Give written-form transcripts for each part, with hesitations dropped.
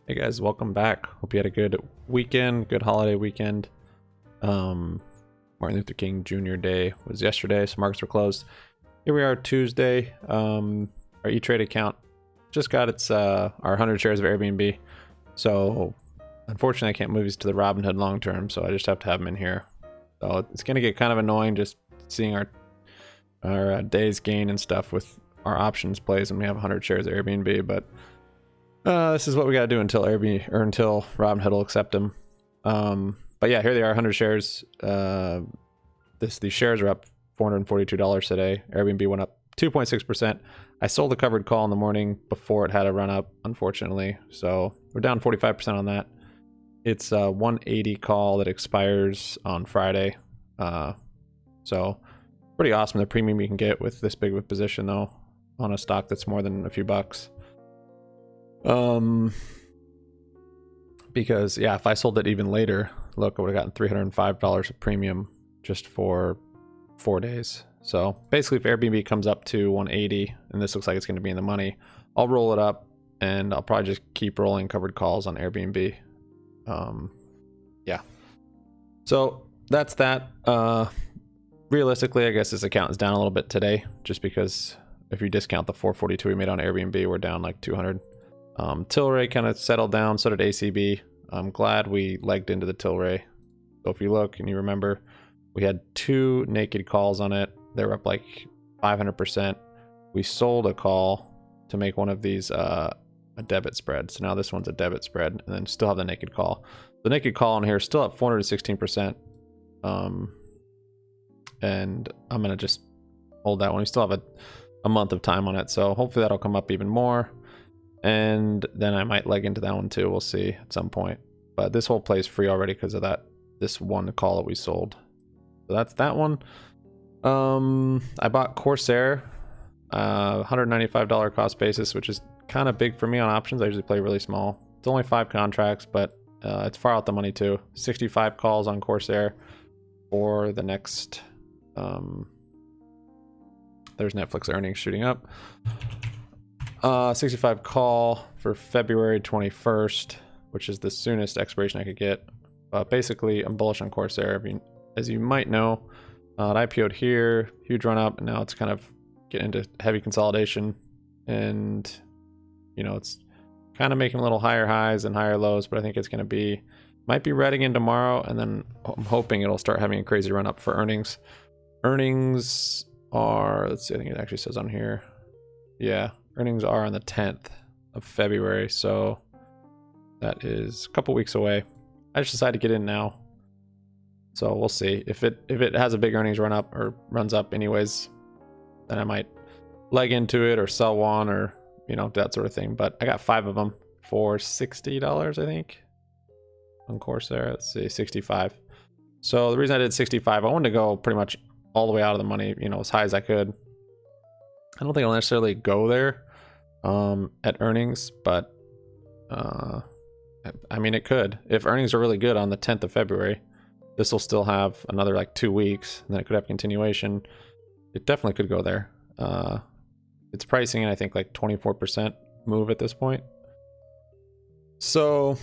Hey guys, welcome back. Hope you had a good weekend, good holiday weekend. Martin Luther King Jr. Day was yesterday, so markets were closed. Here we are Tuesday. Our E-Trade account just got its our 100 shares of Airbnb. So unfortunately I can't move these to the Robinhood long term, so I just have to have them in here. So it's gonna get kind of annoying just seeing our days gain and stuff with our options plays when we have 100 shares of Airbnb, but this is what we got to do until Airbnb or until Robinhood will accept them. But yeah, here they are, 100 shares. These shares are up $442 today. Airbnb went up 2.6%. I sold the covered call in the morning before it had a run up, unfortunately. So we're down 45% on that. It's a 180 call that expires on Friday. So pretty awesome. The premium you can get with this big of a position though on a stock that's more than a few bucks. Because yeah, if I sold it even later, look, I would have gotten $305 of premium just for 4 days. So basically if Airbnb comes up to 180 and this looks like it's going to be in the money, I'll roll it up and I'll probably just keep rolling covered calls on Airbnb. Yeah, so that's that. Realistically, I guess this account is down a little bit today just because if you discount the 442 we made on Airbnb, we're down like 200. Tilray kind of settled down, so did ACB. I'm glad we legged into the Tilray. So if you look and you remember, we had 2 naked calls on it. They were up like 500%. We sold a call to make one of these a debit spread. So now this one's a debit spread, and then still have the naked call. The naked call on here is still up 416%. And I'm gonna just hold that one. We still have a month of time on it, so hopefully that'll come up even more. And then I might leg into that one too. We'll see at some point. But this whole play is free already because of this one call that we sold. So that's that one. I bought Corsair, $195 cost basis, which is kind of big for me on options. I usually play really small. It's only 5 contracts, but it's far out the money too. 65 calls on Corsair for the next. There's Netflix earnings shooting up. 65 call for February 21st, which is the soonest expiration I could get. Basically, I'm bullish on Corsair. I mean, as you might know, it IPO'd here, huge run up, and now it's kind of getting into heavy consolidation. And, you know, it's kind of making little higher highs and higher lows, but I think it's going to might be redding in tomorrow, and then I'm hoping it'll start having a crazy run up for earnings. Earnings are, let's see, I think it actually says on here. Yeah. Earnings are on the 10th of February, so that is a couple weeks away. I just decided to get in now, so we'll see if it has a big earnings run up or runs up anyways. Then I might leg into it or sell one or that sort of thing. But I got 5 of them for $60, I think, on Corsair. Let's see, 65. So the reason I did 65, I wanted to go pretty much all the way out of the money, as high as I could. I don't think I'll necessarily go there at earnings, but I mean, it could. If earnings are really good on the 10th of February, this will still have another like 2 weeks, and then it could have continuation. It definitely could go there. It's pricing in, I think, like 24% move at this point. So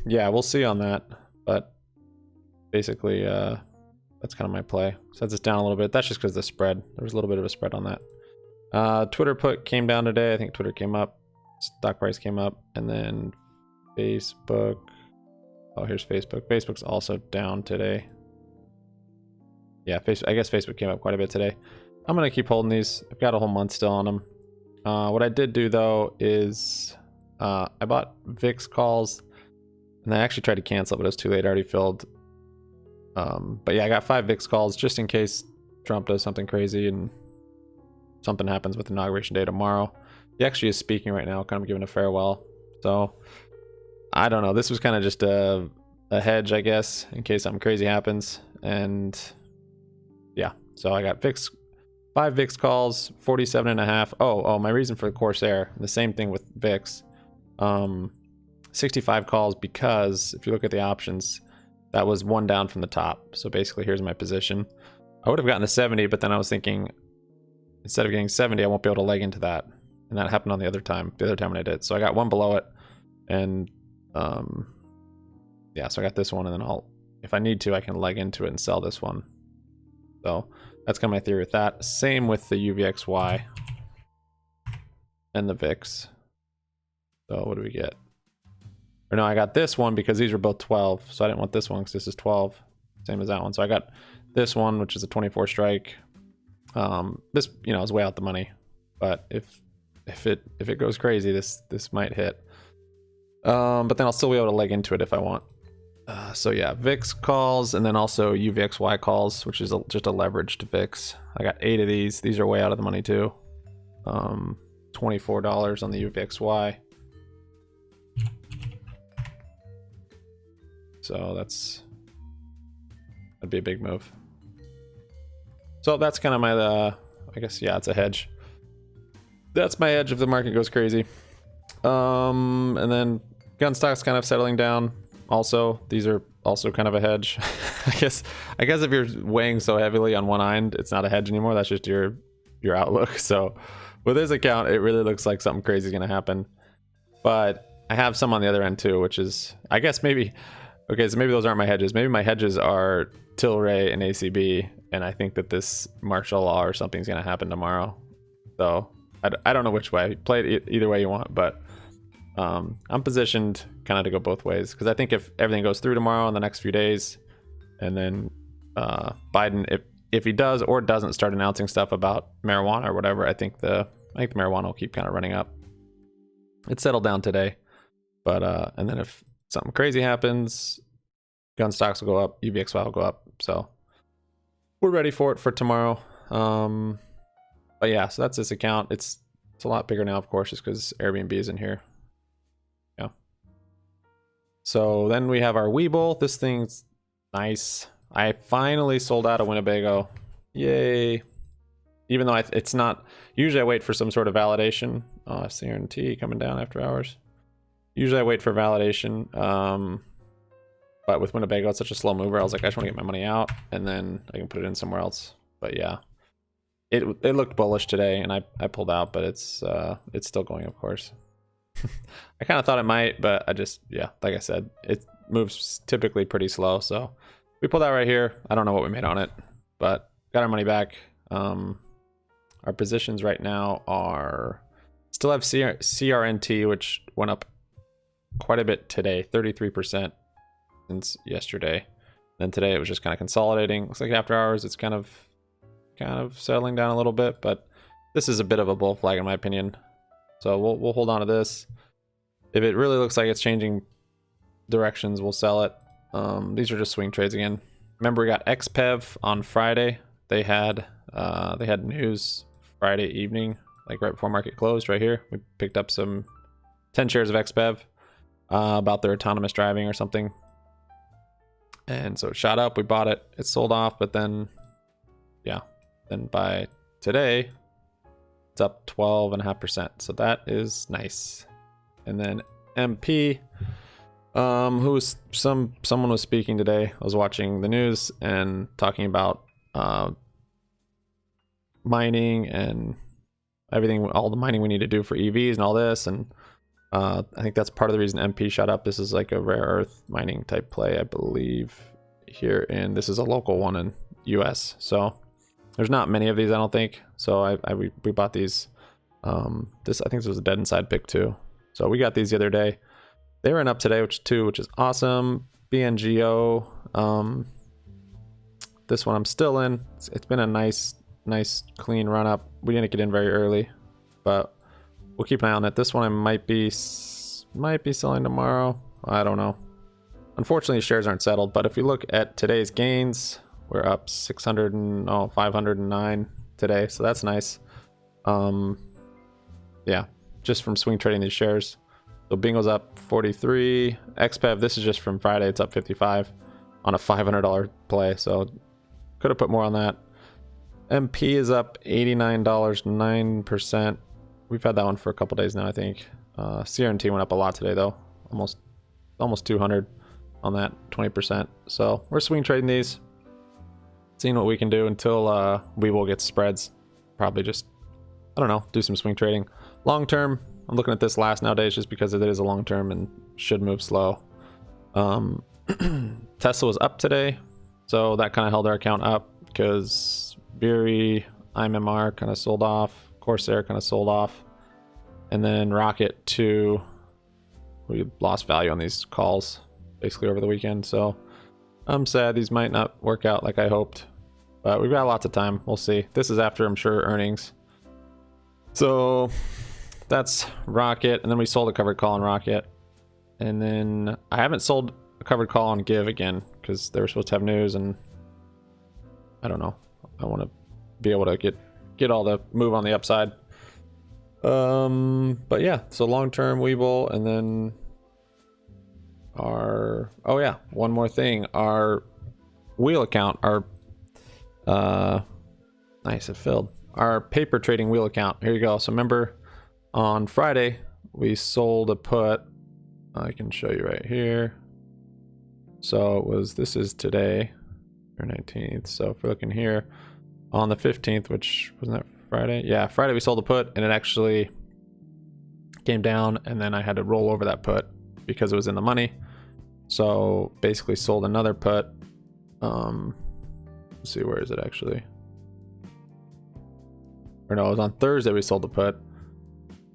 yeah, we'll see on that, but basically that's kind of my play. Sets us down a little bit. That's just because of the spread. There was a little bit of a spread on that. Twitter put came down today. I think Twitter came up, stock price came up, and then Facebook. Oh, here's Facebook. Facebook's also down today. Yeah, I guess Facebook came up quite a bit today. I'm gonna keep holding these. I've got a whole month still on them. What I did do though is I bought VIX calls, and I actually tried to cancel it, but it was too late. I already filled. But yeah, I got 5 VIX calls just in case Trump does something crazy and something happens with Inauguration Day tomorrow. He actually is speaking right now, kind of giving a farewell. So I don't know. This was kind of just a hedge, I guess, in case something crazy happens. And yeah, so I got 5 VIX calls, 47.5. Oh, my reason for the Corsair, the same thing with VIX. 65 calls because if you look at the options, that was 1 down from the top. So basically, here's my position. I would have gotten the 70, but then I was thinking, instead of getting 70, I won't be able to leg into that. And that happened on the other time when I did. So I got 1 below it. And Yeah, so I got this one, and then I'll, if I need to, I can leg into it and sell this one. So that's kind of my theory with that. Same with the UVXY and the VIX. So what do we get? Or no, I got this one because these were both 12, so I didn't want this one because this is 12, same as that one. So I got this one, which is a 24 strike. This, you know, is way out the money, but if it goes crazy, this might hit. But then I'll still be able to leg into it if I want. So yeah, VIX calls, and then also UVXY calls, which is just a leveraged VIX. I got 8 of these. These are way out of the money too. $24 on the UVXY. So that'd be a big move. So that's kind of my, I guess, yeah, it's a hedge. That's my hedge if the market goes crazy. And then gun stock's kind of settling down. Also, these are also kind of a hedge. I guess if you're weighing so heavily on one end, it's not a hedge anymore. That's just your outlook. So with this account, it really looks like something crazy is going to happen. But I have some on the other end too, which is, I guess maybe, okay, so maybe those aren't my hedges. Maybe my hedges are Tilray and ACB, and I think that this martial law or something is going to happen tomorrow. So I don't know which way. Play it either way you want, but I'm positioned kind of to go both ways, because I think if everything goes through tomorrow in the next few days, and then Biden, if he does or doesn't start announcing stuff about marijuana or whatever, I think the marijuana will keep kind of running up. It settled down today, but and then if something crazy happens, gun stocks will go up, UVXY will go up. So we're ready for it for tomorrow. But yeah, so that's this account. It's a lot bigger now, of course, just because Airbnb is in here. Yeah. So then we have our Webull. This thing's nice. I finally sold out of Winnebago. Yay. Even though it's not, usually I wait for some sort of validation. CRNT coming down after hours. Usually I wait for validation. But with Winnebago, it's such a slow mover. I was like, I just want to get my money out, and then I can put it in somewhere else. But yeah, it looked bullish today, and I pulled out, but it's still going, of course. I kind of thought it might, but I just, yeah, like I said, it moves typically pretty slow. So we pulled out right here. I don't know what we made on it, but got our money back. Our positions right now are still have CRNT, which went up quite a bit today, 33% since yesterday. Then today it was just kind of consolidating. Looks like after hours it's kind of settling down a little bit, but this is a bit of a bull flag in my opinion. So we'll hold on to this. If it really looks like it's changing directions, we'll sell it. These are just swing trades again. Remember, we got XPEV on Friday. They had news Friday evening, like right before market closed. Right here, we picked up some 10 shares of XPEV about their autonomous driving or something, and so it shot up. We bought it. It sold off, but then, yeah, then by today, it's up 12.5%. So that is nice. And then MP, someone was speaking today. I was watching the news and talking about mining and everything, all the mining we need to do for EVs and all this, and I think that's part of the reason MP shot up. This is like a rare earth mining type play, I believe, here, and this is a local one in US. So there's not many of these, I don't think. So we bought these. I think this was a dead inside pick too. So we got these the other day. They ran up today, which is awesome. BNGO. This one I'm still in. It's been a nice clean run up. We didn't get in very early, but we'll keep an eye on it. This one I might be selling tomorrow. I don't know. Unfortunately, shares aren't settled, but if you look at today's gains, we're up 509 today, so that's nice. Yeah, just from swing trading these shares. So Bingo's up 43. XPEV, this is just from Friday, it's up 55 on a $500 play, so could have put more on that. MP is up $89, 9%. We've had that one for a couple days now, I think. CRNT went up a lot today though, almost 200 on that, 20%. So we're swing trading these, seeing what we can do until Webull gets spreads. Probably just, I don't know, do some swing trading. Long term, I'm looking at this last nowadays just because it is a long term and should move slow. Tesla was up today, so that kind of held our account up because Beery, IMMR kind of sold off, Corsair kind of sold off, and then Rocket 2, we lost value on these calls basically over the weekend. So I'm sad these might not work out like I hoped, but we've got lots of time. We'll see. This is after, I'm sure, earnings. So that's Rocket, and then we sold a covered call on Rocket, and then I haven't sold a covered call on Give again because they were supposed to have news, and I don't know. I want to be able to get all the move on the upside. But yeah, so long-term Webull, and then our, oh yeah, one more thing, our wheel account, our nice, it filled. Our paper trading wheel account. Here you go. So remember on Friday we sold a put. I can show you right here. So it was, this is today, or 19th. So if we're looking here on the 15th, which wasn't that Friday? Yeah, Friday we sold a put, and it actually came down, and then I had to roll over that put because it was in the money. So basically sold another put. Let's see, where is it actually? Or no, it was on Thursday we sold the put,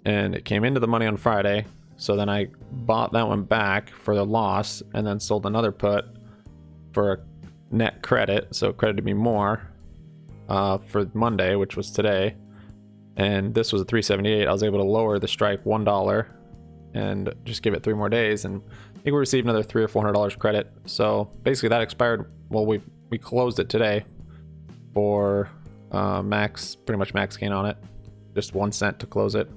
and it came into the money on Friday. So then I bought that one back for the loss, and then sold another put for a net credit, so it credited me more for Monday, which was today. And this was a 378. I was able to lower the strike $1 and just give it 3 more days, and I think we received another $300 or $400 credit. So basically that expired. Well, we closed it today for max, pretty much max gain on it, just 1 cent to close it.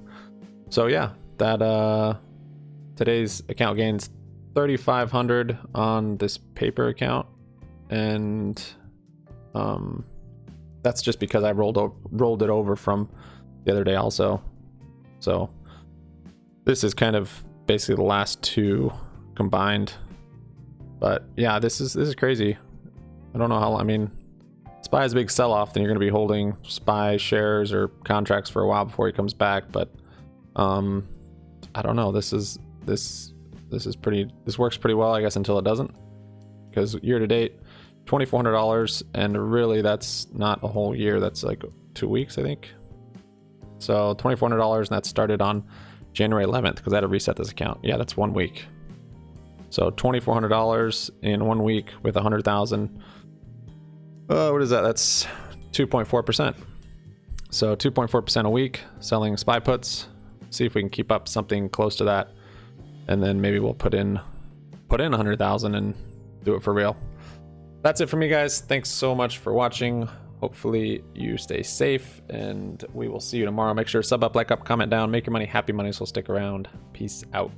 So yeah, that today's account gains 3,500 on this paper account, and that's just because I rolled it over from the other day also. So this is kind of basically the last 2 combined. But yeah, this is crazy. I don't know how, I mean, SPY has a big sell-off, then you're going to be holding SPY shares or contracts for a while before he comes back. But I don't know. This works pretty well, I guess, until it doesn't. Because year to date, $2,400, and really that's not a whole year. That's like 2 weeks, I think. So $2,400, and that started on January 11th because I had to reset this account. Yeah, that's 1 week. So $2,400 in 1 week with 100,000. What is that? That's 2.4%. So 2.4% a week selling SPY puts. See if we can keep up something close to that, and then maybe we'll put in 100,000 and do it for real. That's it for me, guys. Thanks so much for watching. Hopefully you stay safe, and we will see you tomorrow. Make sure to sub up, like up, comment down, make your money happy money, so stick around. Peace out.